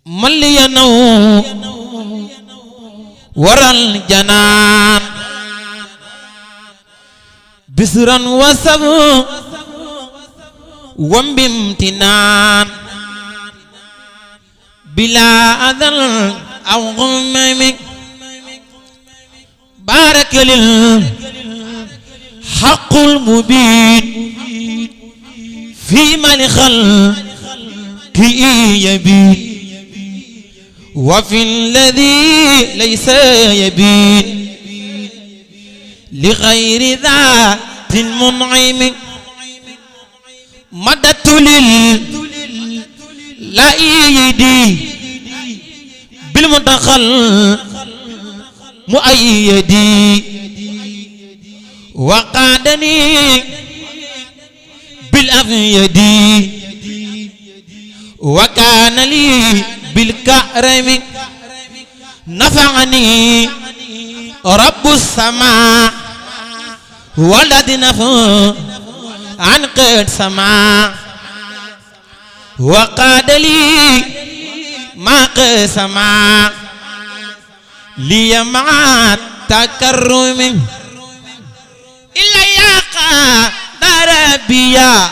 من لينو ورى الجنان بسرا وسبو وبامتنان بلا أذل أو غمم بارك للحق المبين في من خلق يبين وفي الذي ليس يبين لغير ذات المنعم مددت للأيدي بالمدخل مؤيدي وقادني بالأفيد وكان لي بالكرم نفعني رب السماء ولد نفع عن قد سماء وقاد لي ما قسما لي مع تكرم إلا يقى دربيا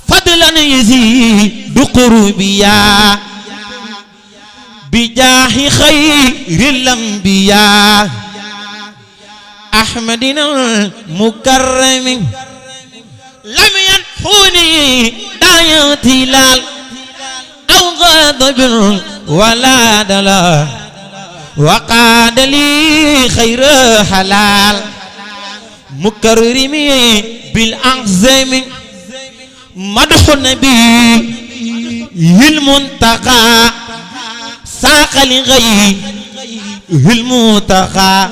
فضلا يزيد قربيا بجاه خير الأنبياء أحمدنا المكرم لم ينحني داعي تلال أو غضب ولا دلال وقاد لي خير حلال مكرمي بالأعظم مدح النبي المنتقى ساق لغير المنتقى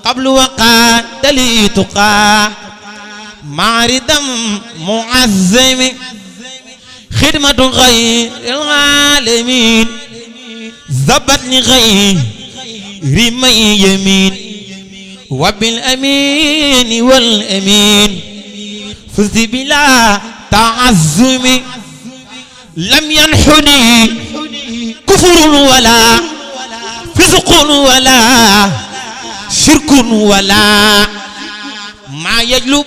قبل وقاد لي تقى معرضا معزم خدمة غير العالمين زبطني غير من يمين وبالأمين والأمين فزت بلا تعزم لم ينحني كفر ولا فسق ولا شرك ولا ما يجلب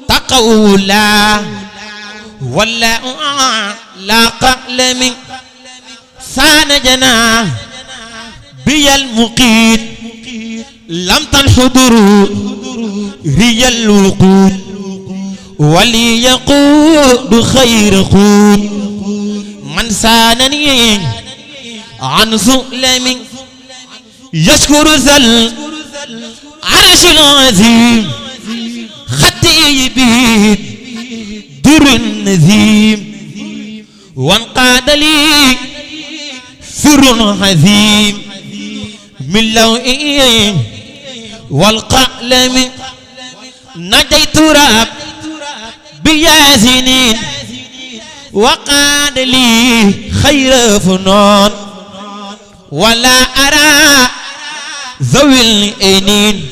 تقولا ولا لا قلم سان جنا بي المقيت لم تنحضر ري الوقود ولي يقود خير قود من سانني عن سؤلم يشكر ذل عرش العظيم خطي بيت در النذيم وانقاد لي سر عظيم من لوئي والقلم نجيت رب بياسنين وقاد لي خير فنون ولا أرى ذوي الأنين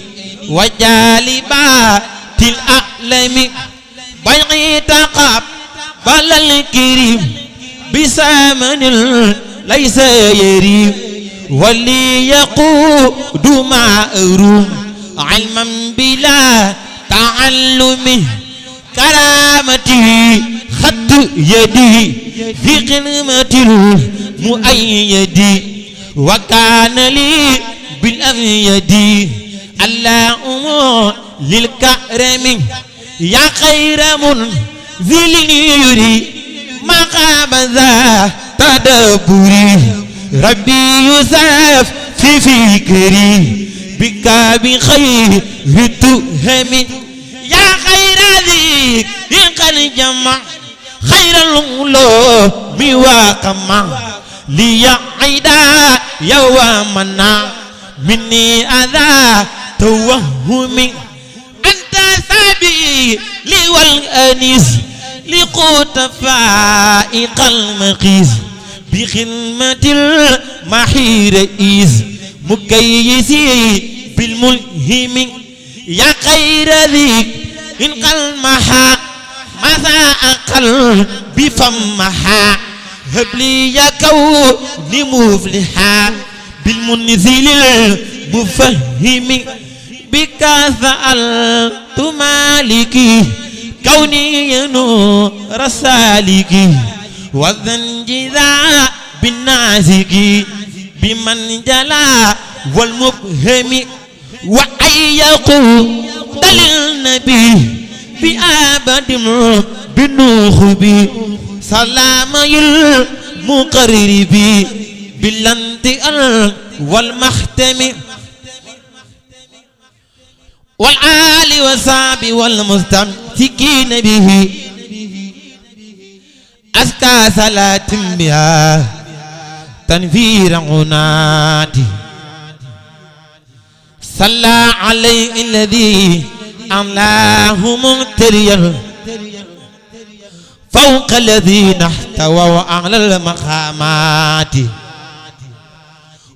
وجالبات الأقلم بيعي تقبل الكريم بثمن ليس يريم ولي يقود ما أروم علما بلا تعلم كرامتي خط يدي في قمة المؤيد وكان لي بالأميد اللهم للكرم يا خير منزل يري مقام تدبري ربي يوسف في فكري بك بخير تهم يا خير ذي ينقل جمع خير العلوم وقمع ليعيد يومنا مني أذى توهم أنت سبي لي والأنيس لقوت فائق المقيس بخدمة المحير إيز مكيسي بالملهم يا خير ذيك إن قلمها ماذا أقل بفمها هب لي يا كوني مفلحا بالمنزل المفهم بك سألت مالكي كوني نور سالكي والذنجذا بالنازكي بمن جلا والمبهم وأن يقود للنبي بأبد بنوخبي سلام المقرر بي بالانتقال والمختم والآل والصحب والمستمسكين به أزكى صلاة بها تنفير عناتي صلى عليه الذي أعلاه مغتريا فوق الذين احتووا أعلى المقامات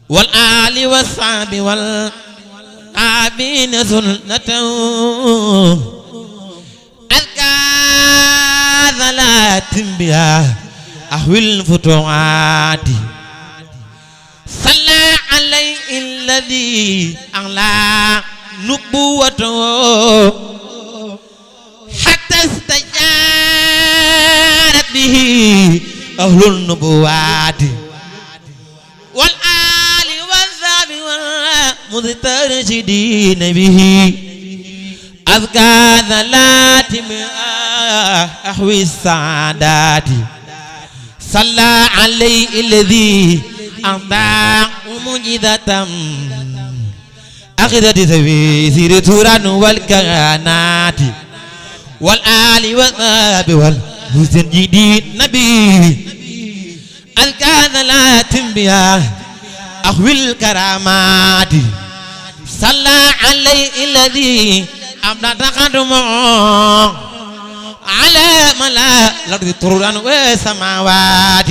والآل والصحب والآبين سنته أزكى صلاة بها أهوي الفتوحات صلى عليه الذي أعلى نبوته حتى استجارت به أهل النبوات والآل والصحب والمسترشدين به أزكى صلاة أحوي السعادات صلى عليه الذي أعطى معجزة أخذت سويسير توران والكهانات والآل والصحب والمسترشدين نبي أزكى صلاة بها أحوي الكرامات صلى عليه الذي أبدأ تقدمه على ملا الأرض طرورا والسماوات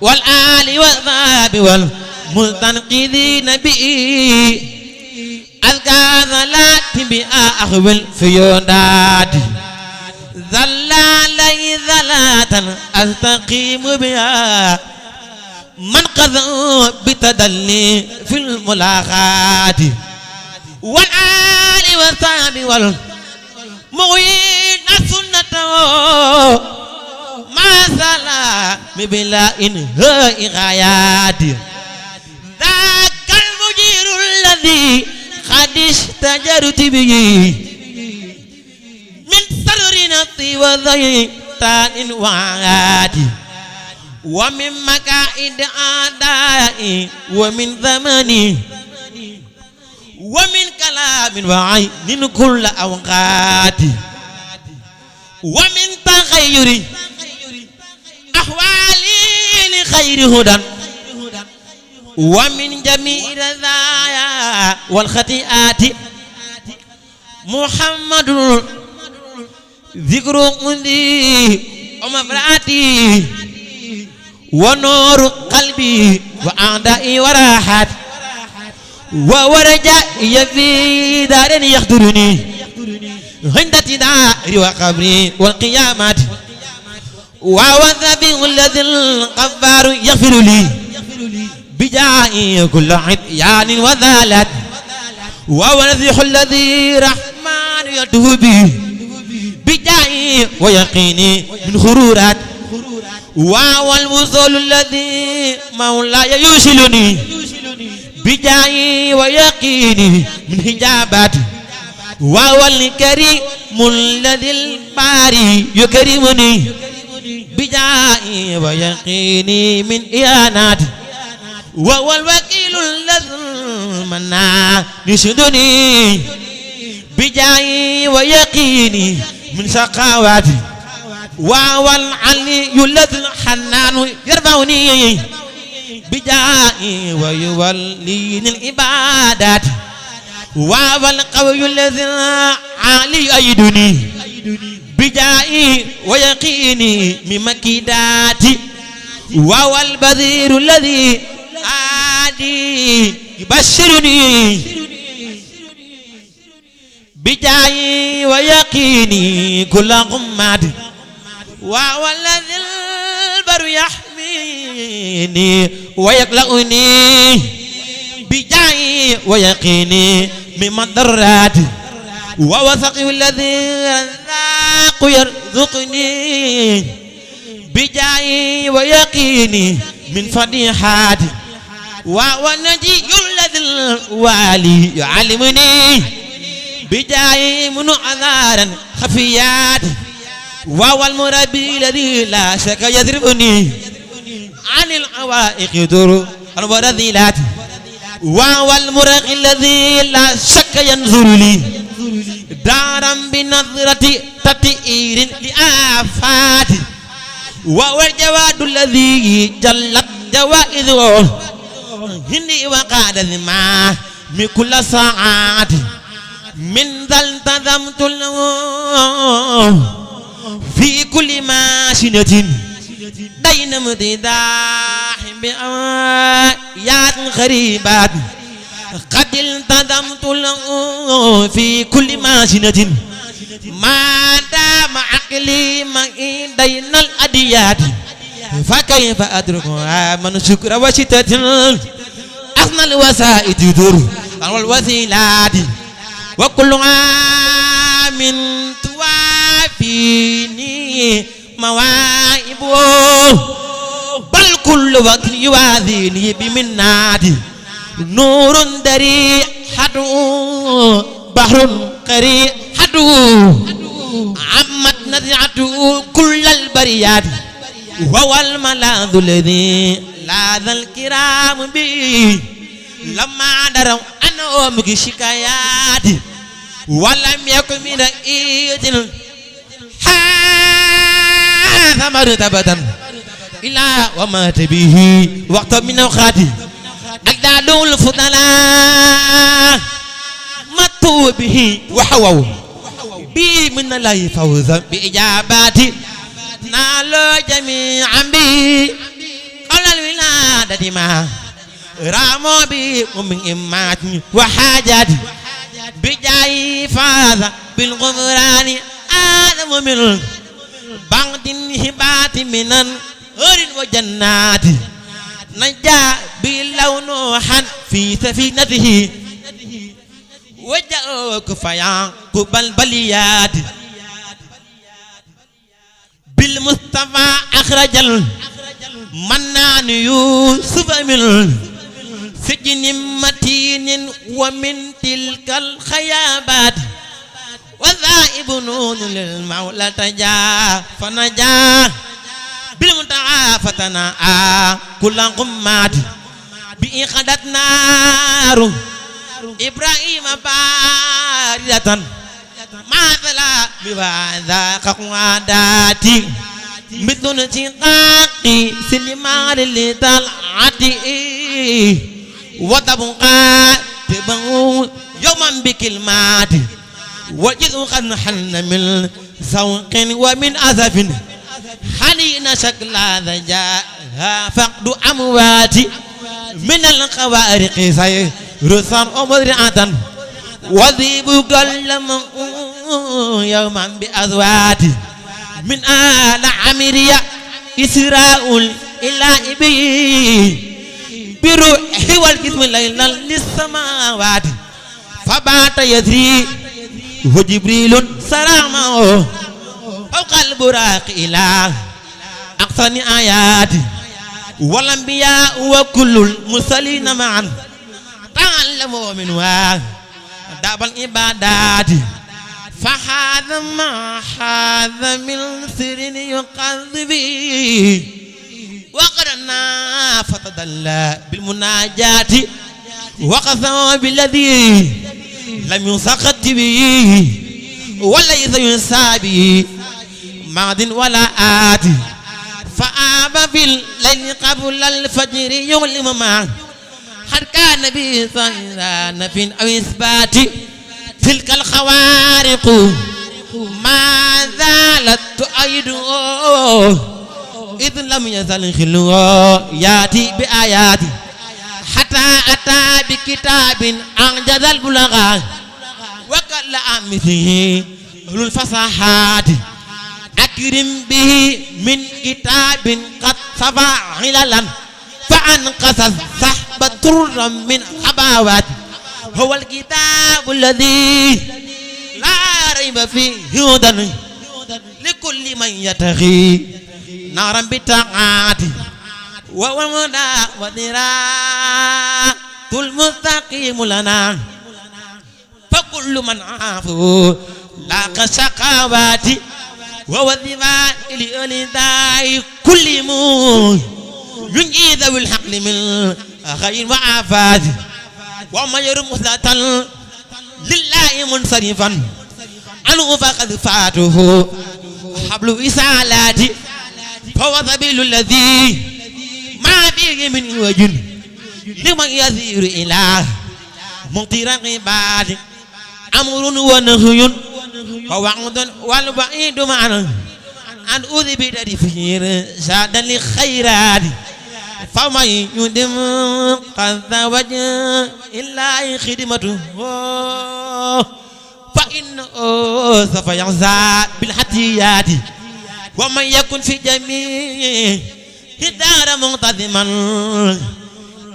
والآل والصحب والمستنقذين به أزكى صلاة بأخوي الفيونات ظل لي ظلاة أستقيم بها من قضى بتدلي في الملاقات والآل والصحب والمغيين سنته ما سلام بلا إنهاء غايات ذاك المجير الذي قد استجرت به من سرر نطي وضيطان وعاد ومن مكائد أعدائي ومن زمني ومن كلام وعين كل أوقات ومن تغير أحوالي لخير هدى ومن جميع الرذايا والخطيئات محمد ذكر منذ ومفراتي ونور قلبي وأعدائي وراحات وورجائي في دار يخدرني عند تدار وقبري والقيامات ووذبي الذي الغفار يغفر لي بجائي كل عديان وذالت وورثح الذي رحمن يدهو بي بجائي ويقيني من خرورات والوصول الذي مولاي يوصلني بجائي ويقيني من حجابات الكريم الذي الباري يكرمني بجائي ويقيني من إهانات الوكيل الذي منا يشدني بجائي ويقيني من سقاواتي والعلي الذي الحنان يرفعني بجائي ويوليني العبادات والقوي الذي عالي أيدني بجائي ويقيني من مكيداتي والبذير الذي عادي يبشرني بجائي ويقيني كل غمات والذي البر يحمي يحميني ويقلعني بجاي ويقيني من مضرات ووثق الذي رزاق يرزقني بجاي ويقيني من فضيحات ونجي الذي الوالي يعلمني بجاي من عذارا خفيات وهو المربي الذي لا شك يضربني عن العوائق يدور والرذيلات وهو المرقي الذي لا شك ينظر لي دارا بنظرة تطئير لآفات وهو الجواد الذي جلت جوائزه هندي وقاد ذما من كل ساعات من ذا التزمت له في كل ماشنة دين مدداح بآيات غريبات قد التزمت له في كل ماشنة ما دام عقلي معي دين الأديات فكيف أدركها من شكر وشتة أثنى الوسائد دور والوسيلات وكلها من توافيني مواهبه بل كل وقت يواذيني بمناتي نور دري حدو بحر قري حدو عمت نزعته كل البريات وهو الملاذ الذي لاذ الكرام به لما دروا أنه مكي شكايات ولم يكن من رئيس هذا مرتبة إلا ومات به وقت من أوقاته أجداد الفضلاء ماتوا به وحووا به من الله فوزا بإجابات نالوا جميعا به قبل الولادة ما راموا به ومن إمات وحاجات بجاي فاز بالغفران آدم من بعد هبات من هر وجنات نجا بلو نوحا في سفينته وجاءوا كفايا قبل بليات بالمصطفى أخرج المنان يوسف من سجن متين ومن تلك الخيابات وذائب نون للمولى تجا فنجا بالمتعى فتناء كل قمات بإخدت نار إبراهيم باردة ما ثلا بهذا قواداتي مثل شقاق سلمان لطلعتي وتبقى تبغو يوما بكلمات وجد قد حن من سوق ومن أسف حنين شكل ذجاها فقد أمواتي من الخوارق سير رسان ومدرعة وذيب قلم يوما بأزواتي من آل عمرية إسراء إلى إبي بروحي والجسم ليلا للسماوات فبات يزري وجبريل سلامه فوق البراق إلى أقصى آيات والأنبياء وكل المرسلين معا تعلموا منها داب العبادات فهذا ما هذا من سر يقذ به وقرنا فتدلى بالمناجات وقسم بالذي لم يسقط به وليس ينسى به ماض ولا آت فآب في الليل قبل الفجر يظلم معه قد كان به صيران في أو إثبات تلك الخوارق ما زالت تؤيد إذ لم يزل خلوه ياتي بآيات حتى أتى بكتاب أنجز البلاغة وقال أمثله أهل الفصاحات أكرم به من كتاب قد صفى عللا فأنقذ الصحب ترا من خباوات هو الكتاب الذي لا ريب فيه هدى لكل من يتقي نارا بطاعته وهو المهدى والصراط المستقيم لنا فكل من عافوا لاقى شقاوات وهو الدفاع لأولياء كل مو ينجي ذوي الحقل من خير وعافات وما يرم مثلة لله منصرفا عنه فقد فاته حبل إسالات فهو سبيل الذي ما فيه من وجه لمن يسير إلى مغتر عباد أمر ونهي ووعد والوعيد معنا أن أذب فيه شادا لخيرات فمن يدم قد وجه إلا خدمته فإنه سوف يعزى بالحتيات ومن يكن في جميع الدار منتظما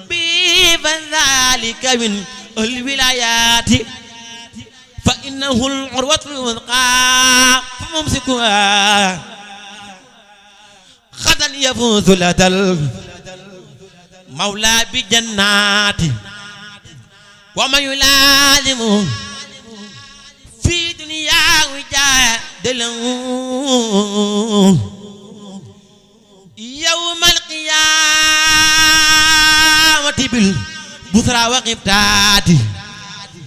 بذلك من الولايات فإنه العروة الوثقى فممسكها غدا يفوز لدى المولى بجنات ومن يلازم في دنيا وجادل يوم القيامة بالبصرى وقبتات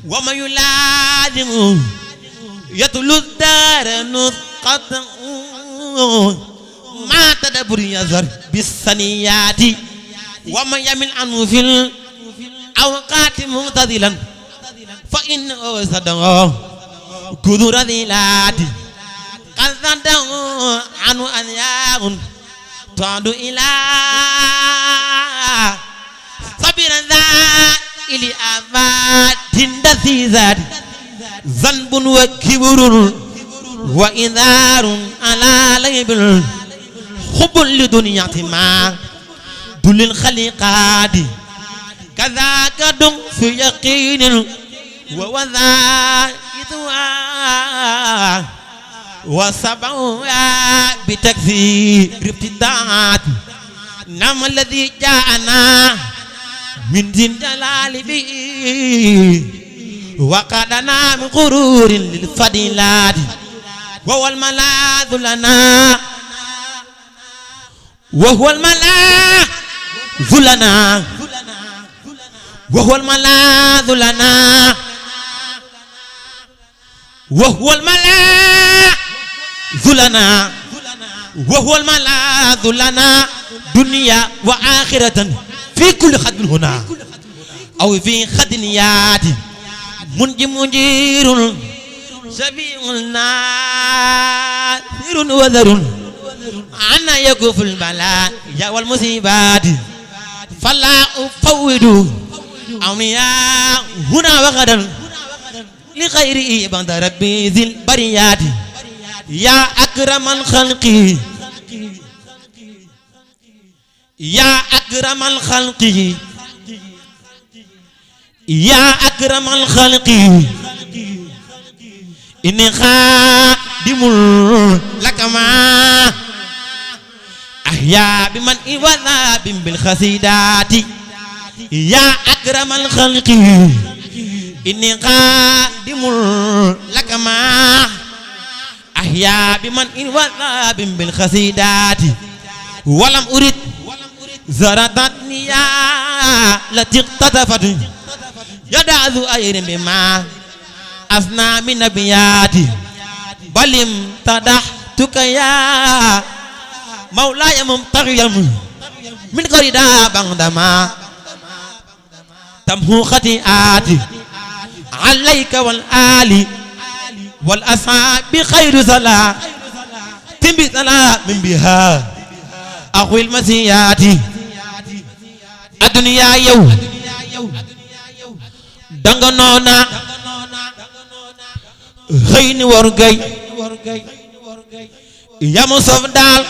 ومن يلازم يطلو الدار نسقط ما تدبر يزر بالسنيات ومن يمن عنه في الأوقات معتدلا فإنه صدق كذور ذلات قد صدق عنه أنياء تعد إلى صبرا ذا إلى أباد دسيزات ذنب وكبر وإنذار على ليب حب لدنيا ما دل الخليقات كذاك دم في يقين ووذائتها وسبعها بتكثير ابتداءات نعم الذي جاءنا من دين جلال به وقدنا من غرور للفضيلات وهو الملاذ لنا وهو الملاذ لنا وهو الملاذ لنا وهو الملاذ لنا وهو الملاذ لنا دنيا وآخرة في كل خد هنا أو في خدنيات منجر شبيع ناثر وذر عنا يكف البلاء يا والمصيبات فلا أفوض أمنيا هنا وغدا لغير عند ربي ذي البريات يا أكرم الخلق يا أكرم الخلق يا أكرم الخلق إني خادم لك ما أحيا بمن إوذى بالخسيدات يا أكرم الخلق إني خادم لك ما أحيا بمن إوذى بالخسيدات ولم أرد زرتني التي اقتطفت يدعو أير بما أثنى من نبياتي بل امتدحتك يا مولاي ممتغيا من قريدا بعدما تمحو خطيئاتي عليك والآل والأصحاب خير صلاة تنبي صلاة من بها أخوي المسيات الدنيا يوم danga noona xëy ni war gay yaa ma soof daal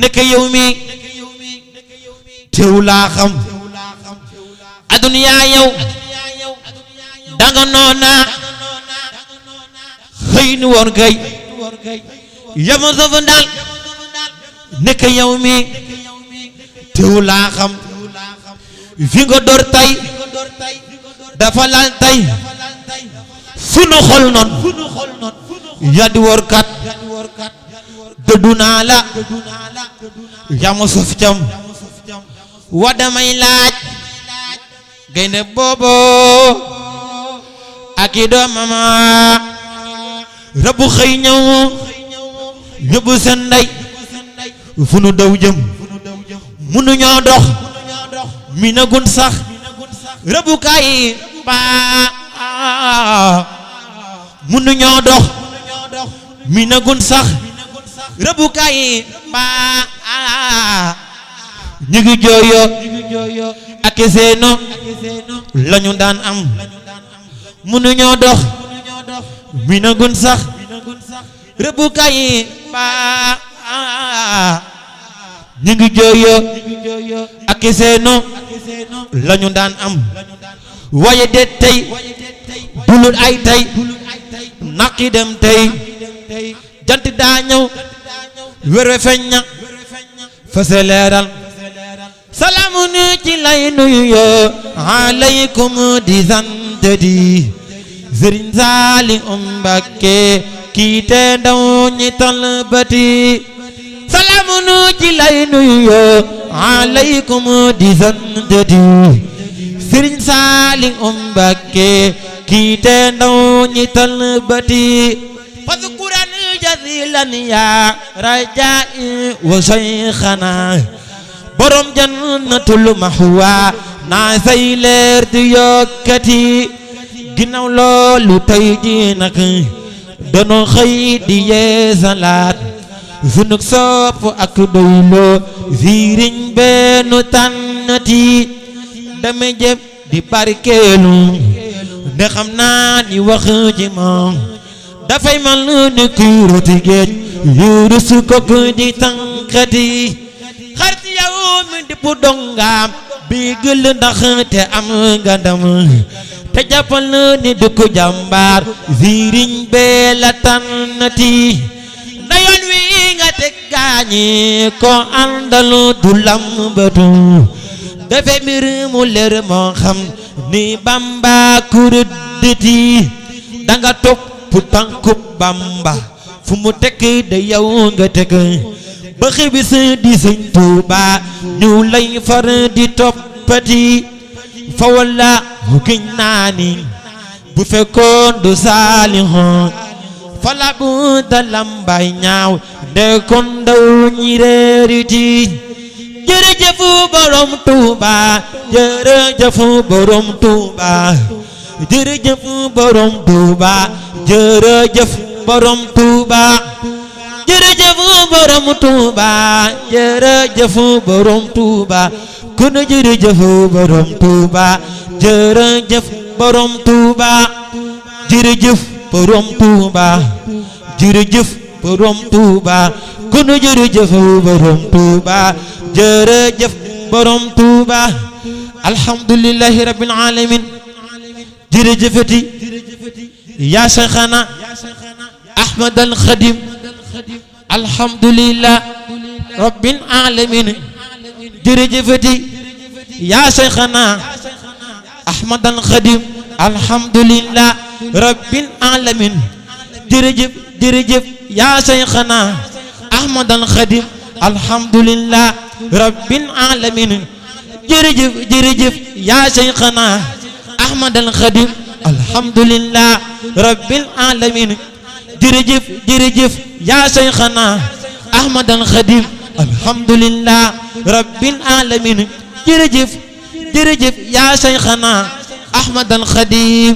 nekk yow mi teew laa xam aduniyaa yow danga noona xëy ni woon kay yaa ma soof daal nekk yow mi teew laa xam fi nga door tay dafa laal tay sunu xol noon yaa di wor kat dëddu naa la yaa ma soof cam wa damay laaj gaynde boobo ak i doomam rabu xëy ñëw yóbbu seen ndey fu nu daw jëm munu ñoo dox mi na gun sax rabu kaay baa munu ñoo dox mi na gun sax rabu kaay baa ñu ngi jooyo ak seeno lañu daan am munu ñoo dox mi na gun sax rabu kaay baa ñu ngi jooyo ak seeno lañu daan am waaye de tey dulul ay tey naqi dem tey jant daa ñëw wérwe feñña fase leeral salaamu ni ci lay nuyu yoo alaykum di sant di Sëriñ Saali Mbàkke kii te ndaw ñi talbati salaamu nu ci lay nuyu yoo alaykum di sant di Sëriñ Saali Mbàkke kii te ndaw ñi talbati fadkuran jazilan ya rajai wa shaykhana borom jannatul mahwa naa say leer di yokkati ginnaaw loolu tey ji nag danoo xëy di yeesalaat sunug sopp ak doyloo sëriñ bennu tànnati dama jëm di barkeelu nde xam naa ni wax ji moom dafay mal ni kuy roti géej yuuru su kok di tànkati xarit yow mi di pu dongaam bi gël ndax te am nga ndam te jàppal ni du ko jàmbaar sëriñ bee la tànnati na yoon wi nga teg gaañi ko àndalu du lambatu dafe mbir mu leer moo xam ni Bamba kurudditi danga topp tànkub Bamba fu mu tekk da yow nga tekk ba xibis di Sëñ Tuuba ñu lay far di toppati fa walla mu giñ naa ni bu fekkoon du Saalixu fala bu dalambay ñaaw de kon ndaw ñi réeriti jërëjëf borom Tuuba jërëjëf borom Tuuba jërëjëf borom Tuuba jërëjëf borom Tuuba jërëjëf borom Tuuba jërëjëf borom Tuuba kon jërëjëf borom Tuuba jërëjëf borom Tuuba jërëjëf borom Tuuba jërëjëf borom Tuuba kon jërëjëf borom Tuuba jërëjëf borom Tuuba alhamdulillahi rabbil alamin jërëjëfati yaa Cheikhana Ahmad al Khadim alhamdulillah rabbil alamin jërëjëfati yaa Cheikhana Ahmad al Khadim alhamdulillah rabbil alamin jërëjëf yaa Cheikhana Ahmad al Khadim alhamdulillah rabbil alamin jërëjëf yaa Cheikhana Ahmad al Khadim alhamdulillah rabbil alamin jërëjëf yaa Cheikhana Ahmad al Khadim alhamdulillah rabbil alamin jërëjëf yaa Cheikhana Ahmad al Khadim